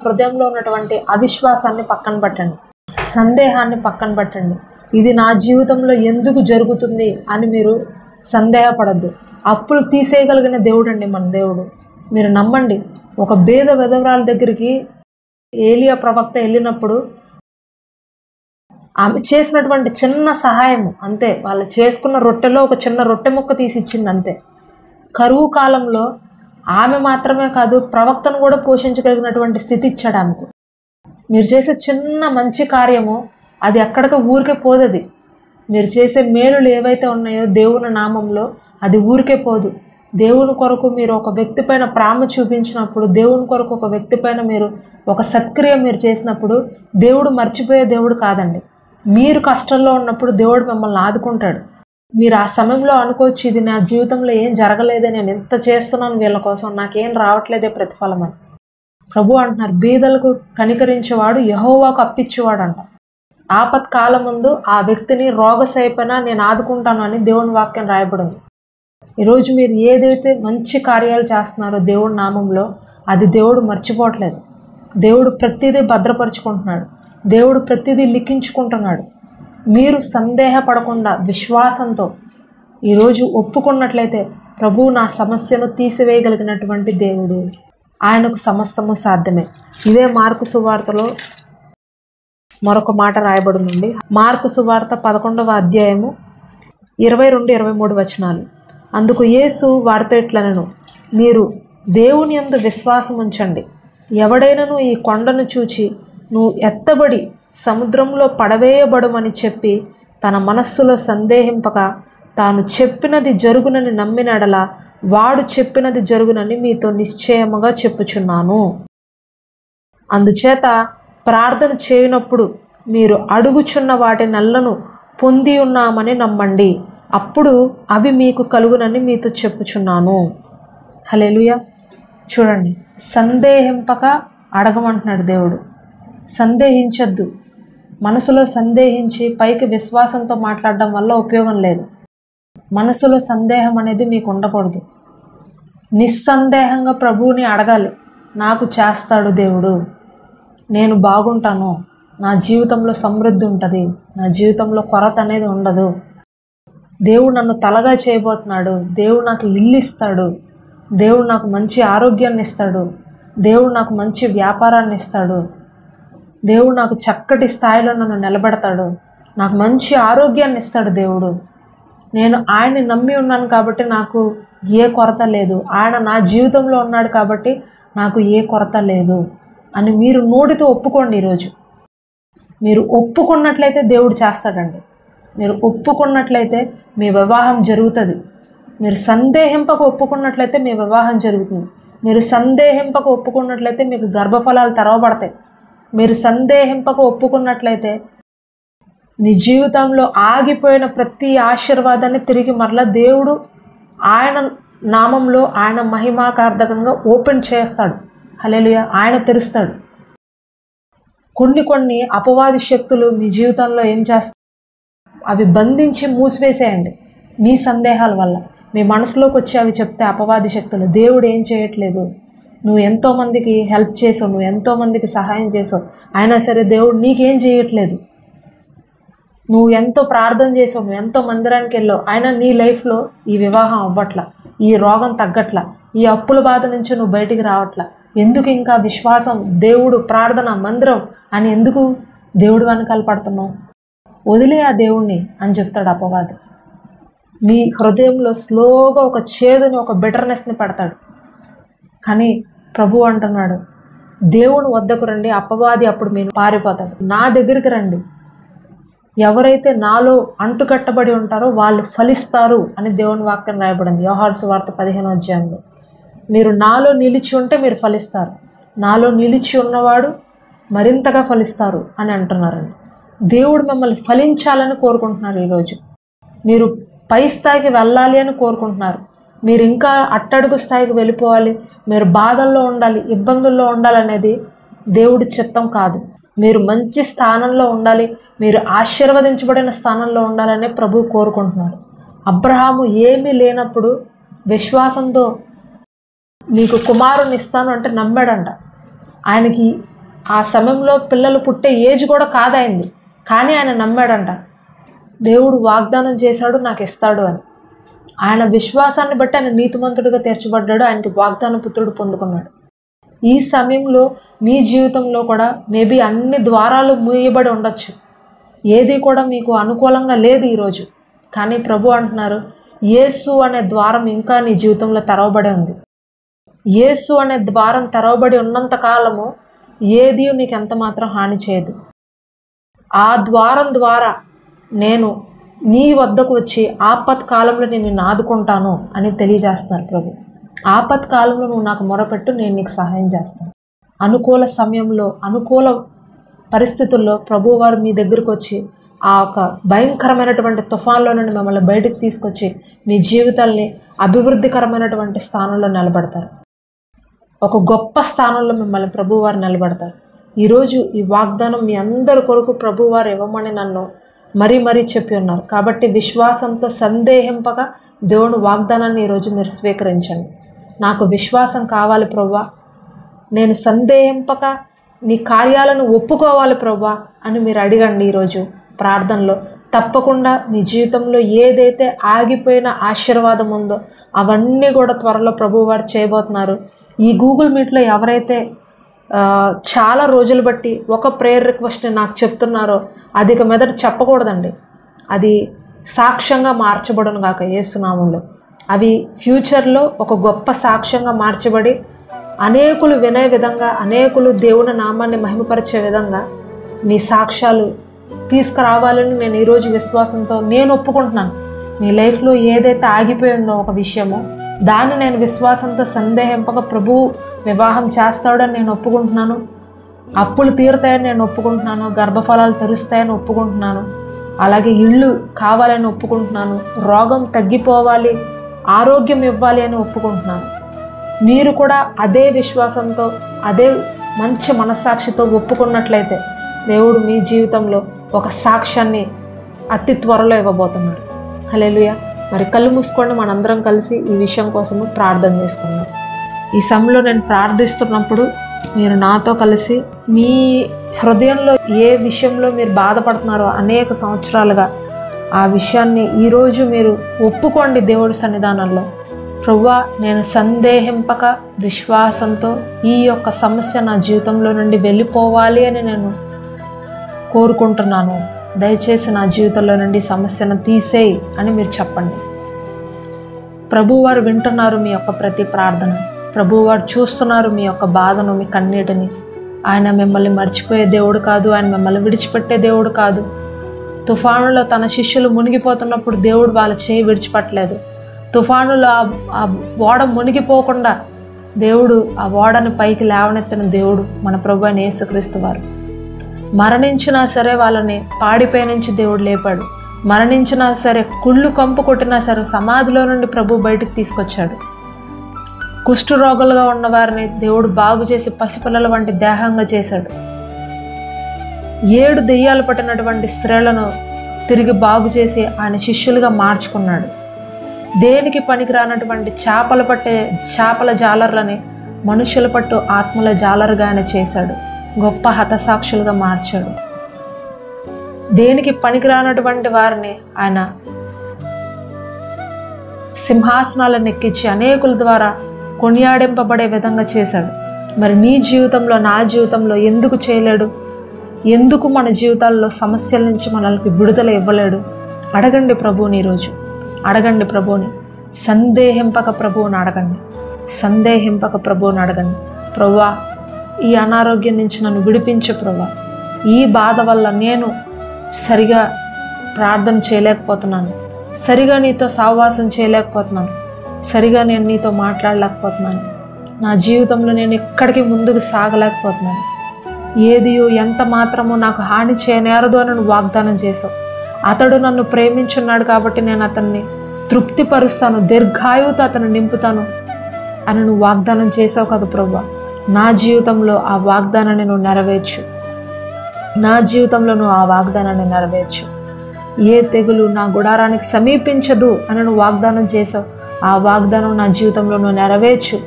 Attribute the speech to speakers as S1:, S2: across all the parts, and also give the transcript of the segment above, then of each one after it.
S1: హృదయంలో ఉన్నటువంటి అవిశ్వాసాన్ని పక్కన పెట్టండి, సందేహాన్ని పక్కన పెట్టండి. ఇది నా జీవితంలో ఎందుకు జరుగుతుంది అని మీరు సందేహపడద్దు. అప్పులు తీసేయగలిగిన దేవుడు అండి మన దేవుడు. మీరు నమ్మండి. ఒక బేద విధవరాల దగ్గరికి ఏలియా ప్రవక్త వెళ్ళినప్పుడు ఆమె చేసినటువంటి చిన్న సహాయం అంతే. వాళ్ళు చేసుకున్న రొట్టెలో ఒక చిన్న రొట్టె ముక్క తీసి ఇచ్చింది అంతే. కరువు కాలంలో ఆమె మాత్రమే కాదు, ప్రవక్తను కూడా పోషించగలిగినటువంటి స్థితి ఇచ్చాడు ఆమెకు. మీరు చేసే చిన్న మంచి కార్యము అది ఎక్కడికి ఊరికే పోదది. మీరు చేసే మేలులు ఏవైతే ఉన్నాయో దేవుని నామంలో అది ఊరికే పోదు. దేవుని కొరకు మీరు ఒక వ్యక్తి పైన ప్రేమ చూపించినప్పుడు, దేవుని కొరకు ఒక వ్యక్తి పైన మీరు ఒక సత్క్రియ మీరు చేసినప్పుడు దేవుడు మర్చిపోయే దేవుడు కాదండి. మీరు కష్టంలో ఉన్నప్పుడు దేవుడు మిమ్మల్ని ఆదుకుంటాడు. మీరు ఆ సమయంలో అనుకోవచ్చు, ఇది నా జీవితంలో ఏం జరగలేదే, నేను ఎంత చేస్తున్నాను వీళ్ళ కోసం, నాకేం రావట్లేదే ప్రతిఫలం అని. ప్రభు అంటున్నారు, బీదలకు కనికరించేవాడు యెహోవాకు అప్పిచ్చేవాడు అంట. ఆపత్కాలం ముందు ఆ వ్యక్తిని రోగశైపైనా నేను ఆదుకుంటాను అని దేవుని వాక్యం రాయబడింది. ఈరోజు మీరు ఏదైతే మంచి కార్యాలు చేస్తున్నారో దేవుడి నామంలో అది దేవుడు మర్చిపోవట్లేదు. దేవుడు ప్రతిదీ భద్రపరుచుకుంటున్నాడు. దేవుడు ప్రతిదీ లిఖించుకుంటున్నాడు. మీరు సందేహపడకుండా విశ్వాసంతో ఈరోజు ఒప్పుకున్నట్లయితే ప్రభువు నా సమస్యను తీసివేయగలిగినటువంటి దేవుడు, ఆయనకు సమస్తము సాధ్యమే. ఇదే మార్కు సువార్తలో మరొక మాట రాయబడిందండి. మార్కు సువార్త 11వ అధ్యాయము 22-23 వచనాలు. అందుకు యేసు వారితో ఇట్లనెను, మీరు దేవుని యందు విశ్వాసం ఉంచండి. ఎవడైనను ఈ కొండను చూచి నువ్వు ఎత్తబడి సముద్రంలో పడవేయబడుమని చెప్పి తన మనస్సులో సందేహింపక తాను చెప్పినది జరుగునని నమ్మినడలా వాడు చెప్పినది జరుగునని మీతో నిశ్చయముగా చెప్పుచున్నాను. అందుచేత ప్రార్థన చేయనప్పుడు మీరు అడుగుచున్న వాటి నల్లను పొంది ఉన్నామని నమ్మండి, అప్పుడు అవి మీకు కలుగునని మీతో చెప్పుచున్నాను. హల్లెలూయా. చూడండి, సందేహింపక అడగమంటున్నాడు దేవుడు. సందేహించద్దు. మనసులో సందేహించి పైకి విశ్వాసంతో మాట్లాడడం వల్ల ఉపయోగం లేదు. మనసులో సందేహం అనేది మీకు ఉండకూడదు. నిస్సందేహంగా ప్రభువుని అడగాలి. నాకు చేస్తాడు దేవుడు, నేను బాగుంటాను, నా జీవితంలో సమృద్ధి ఉంటుంది, నా జీవితంలో కొరత అనేది ఉండదు, దేవుడు నన్ను తలగా చేయబోతున్నాడు, దేవుడు నాకు ఇల్లు ఇస్తాడు, దేవుడు నాకు మంచి ఆరోగ్యాన్ని ఇస్తాడు, దేవుడు నాకు మంచి వ్యాపారాన్ని ఇస్తాడు, దేవుడు నాకు చక్కటి స్థాయిలో నన్ను నిలబెడతాడు, నాకు మంచి ఆరోగ్యాన్ని ఇస్తాడు దేవుడు, నేను ఆయన్ని నమ్మి ఉన్నాను కాబట్టి నాకు ఏ కొరత లేదు, ఆయన నా జీవితంలో ఉన్నాడు కాబట్టి నాకు ఏ కొరత లేదు అని మీరు నోటితో ఒప్పుకోండి. ఈరోజు మీరు ఒప్పుకున్నట్లయితే దేవుడు చేస్తాడండి. మీరు ఒప్పుకున్నట్లయితే మీ వివాహం జరుగుతుంది. మీరు సందేహింపక ఒప్పుకున్నట్లయితే మీ వివాహం జరుగుతుంది. మీరు సందేహింపక ఒప్పుకున్నట్లయితే మీకు గర్భఫలాలు తెరవబడతాయి. మీరు సందేహింపక ఒప్పుకున్నట్లయితే మీ జీవితంలో ఆగిపోయిన ప్రతి ఆశీర్వాదాన్ని తిరిగి మరలా దేవుడు ఆయన నామంలో ఆయన మహిమాకార్థకంగా ఓపెన్ చేస్తాడు. హల్లెలూయా. ఆయన తెరుస్తాడు. కొన్ని అపవాది శక్తులు మీ జీవితంలో ఏం చేస్తాయి, అవి బంధించి మూసివేసేయండి. మీ సందేహాల వల్ల మీ మనసులోకి వచ్చి అవి చెప్తే అపవాది శక్తులు, దేవుడు ఏం చేయట్లేదు, నువ్వు ఎంతోమందికి హెల్ప్ చేసావు, నువ్వు ఎంతోమందికి సహాయం చేసావు, అయినా సరే దేవుడు నీకేం చేయట్లేదు, నువ్వు ఎంతో ప్రార్థన చేసావు, నువ్వు ఎంతో మందిరానికి వెళ్ళావు, అయినా నీ లైఫ్లో ఈ వివాహం అవ్వట్లా, ఈ రోగం తగ్గట్లా, ఈ అప్పుల బాధ నుంచి నువ్వు బయటికి రావట్లా, ఎందుకు ఇంకా విశ్వాసం, దేవుడు, ప్రార్థన, మందిరం అని ఎందుకు దేవుడు వెనకాల పడుతున్నావు, వదిలే ఆ దేవుణ్ణి అని చెప్తాడు అపవాది. మీ హృదయంలో స్లోగా ఒక చేదుని, ఒక బిటర్నెస్ని పెడతాడు. కానీ ప్రభు అంటున్నాడు, దేవుని వద్దకు రండి, అపవాది అప్పుడు మీరు పారిపోతాడు. నా దగ్గరికి రండి, ఎవరైతే నాలో అంటుకట్టబడి ఉంటారో వాళ్ళు ఫలిస్తారు అని దేవుని వాక్యం రాయబడింది యోహాను సువార్త 15వ అధ్యాయంలో. మీరు నాలో నిలిచి ఉంటే మీరు ఫలిస్తారు, నాలో నిలిచి ఉన్నవాడు మరింతగా ఫలిస్తారు అని అంటున్నారండి. దేవుడు మిమ్మల్ని ఫలించాలని కోరుకుంటున్నారు. ఈరోజు మీరు పై స్థాయికి వెళ్ళాలి అని కోరుకుంటున్నారు. మీరు ఇంకా అట్టడుగు స్థాయికి వెళ్ళిపోవాలి, మీరు బాధల్లో ఉండాలి, ఇబ్బందుల్లో ఉండాలనేది దేవుడి చిత్తం కాదు. మీరు మంచి స్థానంలో ఉండాలి, మీరు ఆశీర్వదించబడిన స్థానంలో ఉండాలనే ప్రభు కోరుకుంటున్నారు. అబ్రహాము ఏమీ లేనప్పుడు విశ్వాసంతో నీకు కుమారుని ఇస్తాను అంటే నమ్మాడంట. ఆయనకి ఆ సమయంలో పిల్లలు పుట్టే ఏజ్ కూడా కాదైంది, కానీ ఆయన నమ్మాడంట, దేవుడు వాగ్దానం చేశాడు నాకు ఇస్తాడు అని. ఆయన విశ్వాసాన్ని బట్టి ఆయన నీతిమంతుడిగా తీర్చబడ్డాడు, ఆయనకి వాగ్దాన పుత్రుడు పొందుకున్నాడు. ఈ సమయంలో మీ జీవితంలో కూడా మేబీ అన్ని ద్వారాలు మూయబడి ఉండొచ్చు, ఏది కూడా మీకు అనుకూలంగా లేదు ఈరోజు. కానీ ప్రభు అంటున్నారు, యేసు అనే ద్వారం ఇంకా నీ జీవితంలో తెరవబడి ఉంది. యేసు అనే ద్వారం తెరవబడి ఉన్నంత కాలము ఏది నీకు ఎంత మాత్రం హాని చేయదు. ఆ ద్వారం ద్వారా నేను నీ వద్దకు వచ్చి ఆపత్కాలంలో నేను నిన్ను ఆదుకుంటాను అని తెలియజేస్తున్నారు ప్రభు. ఆపత్కాలంలో నువ్వు నాకు మొరపెట్టు, నేను నీకు సహాయం చేస్తాను. అనుకూల సమయంలో, అనుకూల పరిస్థితుల్లో ప్రభు వారు మీ దగ్గరకు వచ్చి ఆ ఒక భయంకరమైనటువంటి తుఫాన్లో నుండి మిమ్మల్ని బయటకు తీసుకొచ్చి మీ జీవితాల్ని అభివృద్ధికరమైనటువంటి స్థానంలో నిలబెడతారు. ఒక గొప్ప స్థానంలో మిమ్మల్ని ప్రభువారు నిలబెడతారు. ఈరోజు ఈ వాగ్దానం మీ అందరి కొరకు ప్రభువారు ఇవ్వమని నన్ను మరీ చెప్పి ఉన్నారు. కాబట్టి విశ్వాసంతో సందేహింపక దేవుని వాగ్దానాన్ని ఈరోజు మీరు స్వీకరించండి. నాకు విశ్వాసం కావాలి ప్రభువా, నేను సందేహింపక నీ కార్యాలను ఒప్పుకోవాలి ప్రభువా అని మీరు అడగండి. ఈరోజు ప్రార్థనలో తప్పకుండా మీ జీవితంలో ఏదైతే ఆగిపోయిన ఆశీర్వాదం ఉందో అవన్నీ కూడా త్వరలో ప్రభువారు చేయబోతున్నారు. ఈ గూగుల్ మీట్లో ఎవరైతే చాలా రోజులు బట్టి ఒక ప్రేయర్ రిక్వెస్ట్ని నాకు చెప్తున్నారో అది ఇక మీదట చెప్పకూడదండి. అది సాక్ష్యంగా మార్చబడును గాక యేసునామంలో. అవి ఫ్యూచర్లో ఒక గొప్ప సాక్ష్యంగా మార్చబడి అనేకులు వినే విధంగా, అనేకులు దేవుని నామాన్ని మహిమపరిచే విధంగా నీ సాక్ష్యాలు తీసుకురావాలని నేను ఈరోజు విశ్వాసంతో నేను ఒప్పుకుంటున్నాను. నీ లైఫ్లో ఏదైతే ఆగిపోయిందో ఒక విషయమో దాన్ని నేను విశ్వాసంతో సందేహింపక ప్రభు వివాహం చేస్తాడని నేను ఒప్పుకుంటున్నాను. అప్పులు తీరుతాయని నేను ఒప్పుకుంటున్నాను. గర్భఫలాలు తెరుస్తాయని ఒప్పుకుంటున్నాను. అలాగే ఇళ్ళు కావాలని ఒప్పుకుంటున్నాను. రోగం తగ్గిపోవాలి, ఆరోగ్యం ఇవ్వాలి అని ఒప్పుకుంటున్నాను. మీరు కూడా అదే విశ్వాసంతో, అదే మంచి మనస్సాక్షితో ఒప్పుకున్నట్లయితే దేవుడు మీ జీవితంలో ఒక సాక్ష్యాన్ని అతి త్వరలో ఇవ్వబోతున్నాడు. హల్లెలూయా. మరి కళ్ళు మూసుకోండి, మనందరం కలిసి ఈ విషయం కోసము ప్రార్థన చేసుకుందాం. ఈ సమయంలో నేను ప్రార్థిస్తున్నప్పుడు మీరు నాతో కలిసి మీ హృదయంలో ఏ విషయంలో మీరు బాధపడుతున్నారో అనేక సంవత్సరాలుగా ఆ విషయాన్ని ఈరోజు మీరు ఒప్పుకోండి దేవుడి సన్నిధానంలో. ప్రభువా, నేను సందేహింపక విశ్వాసంతో ఈ యొక్క సమస్య నా జీవితంలో నుండి వెళ్ళిపోవాలి అని నేను కోరుకుంటున్నాను. దయచేసి నా జీవితంలో నుండి సమస్యను తీసేయి అని మీరు చెప్పండి. ప్రభువారు వింటున్నారు మీ యొక్క ప్రతి ప్రార్థన. ప్రభువారు చూస్తున్నారు మీ యొక్క బాధను, మీ కన్నీటిని. ఆయన మిమ్మల్ని మర్చిపోయే దేవుడు కాదు, ఆయన మిమ్మల్ని విడిచిపెట్టే దేవుడు కాదు. తుఫానులో తన శిష్యులు మునిగిపోతున్నప్పుడు దేవుడు వాళ్ళ చేయి విడిచిపెట్టలేదు. తుఫానులో ఆ ఓడ మునిగిపోకుండా దేవుడు ఆ ఓడని పైకి లేవనెత్తిన దేవుడు మన ప్రభు అయిన యేసుక్రీస్తు వారు. మరణించినా సరే వాళ్ళని పాడిపై నుంచి దేవుడు లేపాడు. మరణించినా సరే, కుళ్ళు కంపు కొట్టినా సరే సమాధిలో నుండి ప్రభు బయటకు తీసుకొచ్చాడు. కుష్ఠరోగులుగా ఉన్న వారిని దేవుడు బాగు చేసి పసిపిల్లల వంటి దేహంగా చేశాడు. 7 దెయ్యాలు పట్టినటువంటి స్త్రీలను తిరిగి బాగు చేసి ఆయన శిష్యులుగా మార్చుకున్నాడు. దేనికి పనికిరానటువంటి చేపలు పట్టే చేపల జాలర్లని మనుషుల పట్టు ఆత్మల జాలరుగా ఆయన చేశాడు. గొప్ప హతసాక్షులుగా మార్చాడు. దేనికి పనికిరానటువంటి వారిని ఆయన సింహాసనాలను ఎక్కించి అనేకుల ద్వారా కొనియాడింపబడే విధంగా చేశాడు. మరి నీ జీవితంలో, నా జీవితంలో ఎందుకు చేయలేడు? ఎందుకు మన జీవితాల్లో సమస్యల నుంచి మనల్ని విడుదల ఇవ్వలేడు? అడగండి ప్రభువుని. ఈరోజు అడగండి ప్రభువుని. సందేహింపక ప్రభువుని అడగండి. సందేహింపక ప్రభువుని అడగండి. ప్రభువా, ఈ అనారోగ్యం నుంచి నన్ను విడిపించు ప్రభువా. ఈ బాధ వల్ల నేను సరిగా ప్రార్థన చేయలేకపోతున్నాను, సరిగా నీతో సహవాసం చేయలేకపోతున్నాను, సరిగా నేను నీతో మాట్లాడలేకపోతున్నాను. నా జీవితంలో నేను ఎక్కడికి ముందుకు సాగలేకపోతున్నాను. ఏదియో ఎంత మాత్రమో నాకు హాని చేయనేరదు అని నువ్వు వాగ్దానం చేసావు. అతడు నన్ను ప్రేమించున్నాడు కాబట్టి నేను అతన్ని తృప్తిపరుస్తాను, దీర్ఘాయువుతో అతను నింపుతాను అని నువ్వు వాగ్దానం చేసావు కదా ప్రభువా. నా జీవితంలో ఆ వాగ్దానాన్ని నువ్వు నెరవేర్చు. నా జీవితంలో నువ్వు ఆ వాగ్దానాన్ని నెరవేర్చు. ఏ తెగులు నా గుడారానికి సమీపించదు అని నువ్వు వాగ్దానం చేసావు. ఆ వాగ్దానం నా జీవితంలో నువ్వు నెరవేర్చు.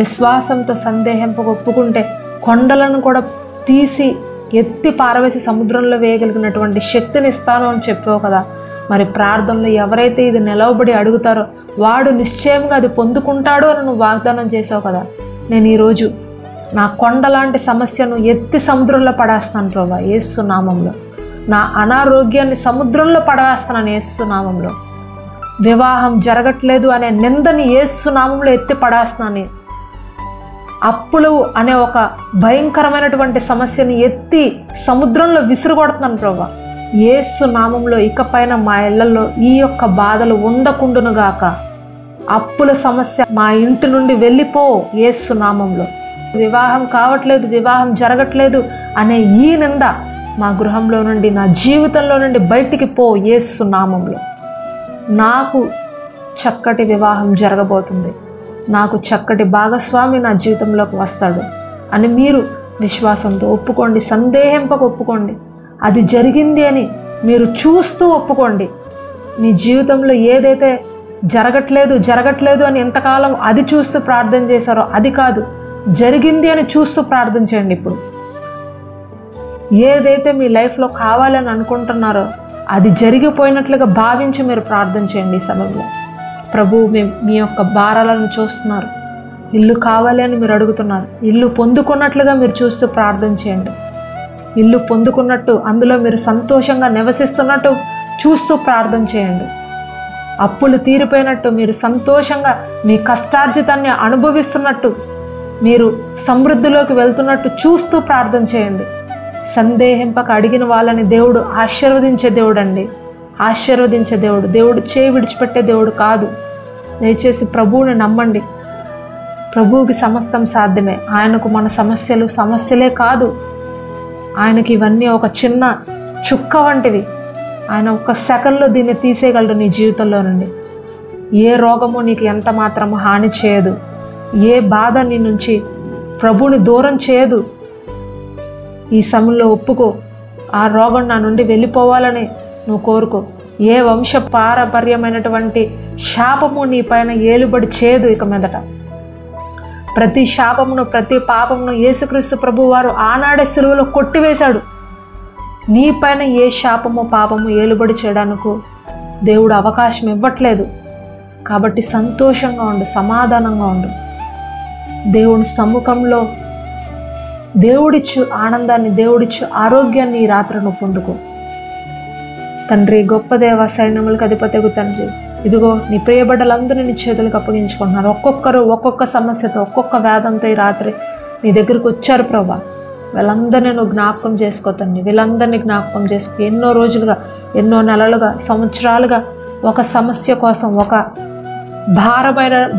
S1: విశ్వాసంతో సందేహింపక ఒప్పుకుంటే కొండలను కూడా తీసి ఎత్తి పారవేసి సముద్రంలో వేయగలిగినటువంటి శక్తిని ఇస్తాను అని చెప్పావు కదా. మరి ప్రార్థనలో ఎవరైతే ఇది నిలవబడి అడుగుతారో వాడు నిశ్చయంగా అది పొందుకుంటాడు అని నువ్వు వాగ్దానం చేసావు కదా. నేను ఈరోజు నా కొండలాంటి సమస్యను ఎత్తి సముద్రంలో పడేస్తాను ప్రభా యేసు నామంలో. నా అనారోగ్యాన్ని సముద్రంలో పడవేస్తున్నాను యేసు నామంలో. వివాహం జరగట్లేదు అనే నిందని యేసు నామంలో ఎత్తి పడేస్తున్నాను. అప్పులు అనే ఒక భయంకరమైనటువంటి సమస్యను ఎత్తి సముద్రంలో విసురుకొడుతున్నాను ప్రభా యేసు నామంలో. ఇకపైన మా ఇళ్లలో ఈ యొక్క బాధలు ఉండకుండునుగాక. అప్పుల సమస్య మా ఇంటి నుండి వెళ్ళిపో యేసు నామంలో. వివాహం కావట్లేదు, వివాహం జరగట్లేదు అనే ఈ నింద మా గృహంలో నుండి, నా జీవితంలో నుండి బయటికి పో యేసు నామంలో. నాకు చక్కటి వివాహం జరగబోతుంది, నాకు చక్కటి భాగస్వామి నా జీవితంలోకి వస్తాడు అని మీరు విశ్వాసంతో ఒప్పుకోండి. సందేహింపక ఒప్పుకోండి. అది జరిగింది అని మీరు చూస్తూ ఒప్పుకోండి. మీ జీవితంలో ఏదైతే జరగట్లేదు అని ఎంతకాలం అది చూస్తూ ప్రార్థన చేశారో అది కాదు, జరిగింది అని చూస్తూ ప్రార్థన చేయండి. ఇప్పుడు ఏదైతే మీ లైఫ్లో కావాలని అనుకుంటున్నారో అది జరిగిపోయినట్లుగా భావించి మీరు ప్రార్థన చేయండి. ఈ సమయంలో ప్రభు మీ యొక్క భారాలను చూస్తున్నారు. ఇల్లు కావాలి అని మీరు అడుగుతున్నారు. ఇల్లు పొందుకున్నట్లుగా మీరు చూస్తూ ప్రార్థన చేయండి. ఇల్లు పొందుకున్నట్టు, అందులో మీరు సంతోషంగా నివసిస్తున్నట్టు చూస్తూ ప్రార్థన చేయండి. అప్పులు తీరిపోయినట్టు, మీరు సంతోషంగా మీ కష్టార్జితాన్ని అనుభవిస్తున్నట్టు, మీరు సమృద్ధిలోకి వెళ్తున్నట్టు చూస్తూ ప్రార్థన చేయండి. సందేహింపక అడిగిన వాళ్ళని దేవుడు ఆశీర్వదించే దేవుడు అండి. ఆశీర్వదించే దేవుడు. దేవుడు చేయి విడిచిపెట్టే దేవుడు కాదు. దయచేసి ప్రభువుని నమ్మండి. ప్రభువుకి సమస్తం సాధ్యమే. ఆయనకు మన సమస్యలే కాదు. ఆయనకి ఇవన్నీ ఒక చిన్న చుక్క వంటివి. ఆయన ఒక్క సెకండ్లో దీన్ని తీసేయగలడు నీ జీవితంలో నుండి. ఏ రోగము నీకు ఎంత మాత్రము హాని చేయదు. ఏ బాధ నీ నుంచి ప్రభువుని దూరం చేయదు. ఈ సమయంలో ఒప్పుకో. ఆ రోగం నా నుండి వెళ్ళిపోవాలని నువ్వు కోరుకో. ఏ వంశ పారపర్యమైనటువంటి శాపము నీ పైన ఏలుబడి చేయదు ఇక మీదట. ప్రతి శాపమును, ప్రతి పాపమును యేసుక్రీస్తు ప్రభు వారు ఆనాడే సిలువలో కొట్టివేశాడు. నీ పైన ఏ శాపము, పాపము ఏలుబడి చేయడానికి దేవుడు అవకాశం ఇవ్వట్లేదు. కాబట్టి సంతోషంగా ఉండు, సమాధానంగా ఉండు. దేవుని సమ్ముఖంలో దేవుడిచ్చు ఆనందాన్ని, దేవుడిచ్చు ఆరోగ్యాన్ని ఈ రాత్రి నువ్వు పొందుకో. తండ్రి, గొప్ప దేవ, సైన్యములకు అధిపతిగు తండ్రి, ఇదిగో నీ ప్రియబిడ్డలందరినీ నీ చేతులకు అప్పగించుకుంటున్నారు. ఒక్కొక్కరు ఒక్కొక్క సమస్యతో, ఒక్కొక్క వేదంతో ఈ రాత్రి నీ దగ్గరకు వచ్చారు ప్రభా. వీళ్ళందరినీ నువ్వు జ్ఞాపకం చేసుకో తండ్రి. వీళ్ళందరినీ జ్ఞాపకం చేసుకో. ఎన్నో రోజులుగా, ఎన్నో నెలలుగా, సంవత్సరాలుగా ఒక సమస్య కోసం, ఒక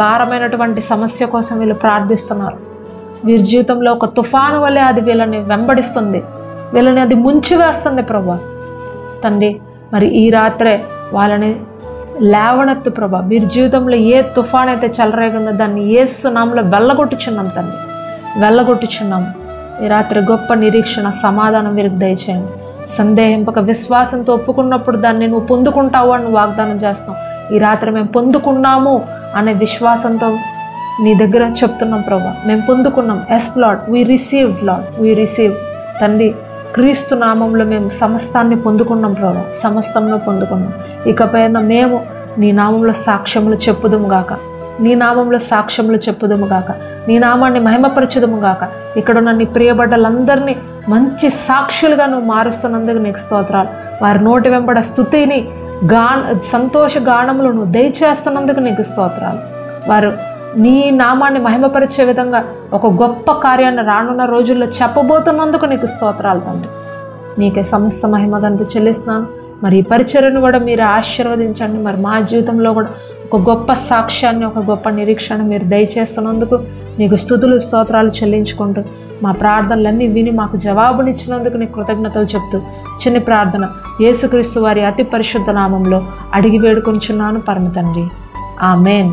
S1: భారమైనటువంటి సమస్య కోసం వీళ్ళు ప్రార్థిస్తున్నారు. వీరి జీవితంలో ఒక తుఫాను వల్లే అది వీళ్ళని వెంబడిస్తుంది, వీళ్ళని అది ముంచివేస్తుంది ప్రభా. తండ్రి, మరి ఈ రాత్రే వాళ్ళని లేవనెత్తు ప్రభా. వీరి జీవితంలో ఏ తుఫాన్ అయితే చెలరేగిందో దాన్ని యేసు నామములో వెళ్ళగొట్టుచున్నాం తండ్రి, వెళ్ళగొట్టుచున్నాము. ఈ రాత్రి గొప్ప నిరీక్షణ, సమాధానం వీరికి దయచేయండి. సందేహింపక విశ్వాసంతో ఒప్పుకున్నప్పుడు దాన్ని నువ్వు పొందుకుంటావు అని నువ్వు వాగ్దానం చేస్తున్నావు. ఈ రాత్రి మేము పొందుకున్నాము అనే విశ్వాసంతో నీ దగ్గర చెప్తున్నాం ప్రభా. మేము పొందుకున్నాం. Yes Lord, we received Lord, we receive. తండ్రి, క్రీస్తు నామంలో మేము సమస్తాన్ని పొందుకున్నాం ప్రభా. సమస్తంలో పొందుకున్నాం. ఇకపైన మేము నీ నామంలో సాక్ష్యములు చెప్పుదుము గాక, నీ నామంలో సాక్ష్యములు చెప్పుదుము గాక, నీ నామాన్ని మహిమపరచుదుము గాక. ఇక్కడున్న నీ ప్రియబడ్డలందరినీ మంచి సాక్షులుగా నువ్వు మారుస్తున్నందుకు నీకు స్తోత్రాలు. వారి నోటి వెంబడ స్తుతిని, సంతోష గానములు నువ్వు దయచేస్తున్నందుకు నీకు స్తోత్రాలు. వారు నీ నామాన్ని మహిమపరిచే విధంగా ఒక గొప్ప కార్యాన్ని రానున్న రోజుల్లో చెప్పబోతున్నందుకు నీకు స్తోత్రాలు తండ్రి. నీకే సమస్త మహిమగంత చెల్లిస్తున్నాను. మరి ఈ పరిచర్యను కూడా మీరు ఆశీర్వదించండి. మరి మా జీవితంలో కూడా ఒక గొప్ప సాక్ష్యాన్ని, ఒక గొప్ప నిరీక్షణ మీరు దయచేస్తున్నందుకు నీకు స్తుతులు, స్తోత్రాలు చెల్లించుకుంటూ మా ప్రార్థనలన్నీ విని మాకు జవాబునిచ్చినందుకు నీకు కృతజ్ఞతలు చెప్తూ చిన్న ప్రార్థన యేసుక్రీస్తు వారి అతి పరిశుద్ధ నామంలో అడిగి వేడుకొంచున్నాను పరమ తండ్రి. ఆమేన్.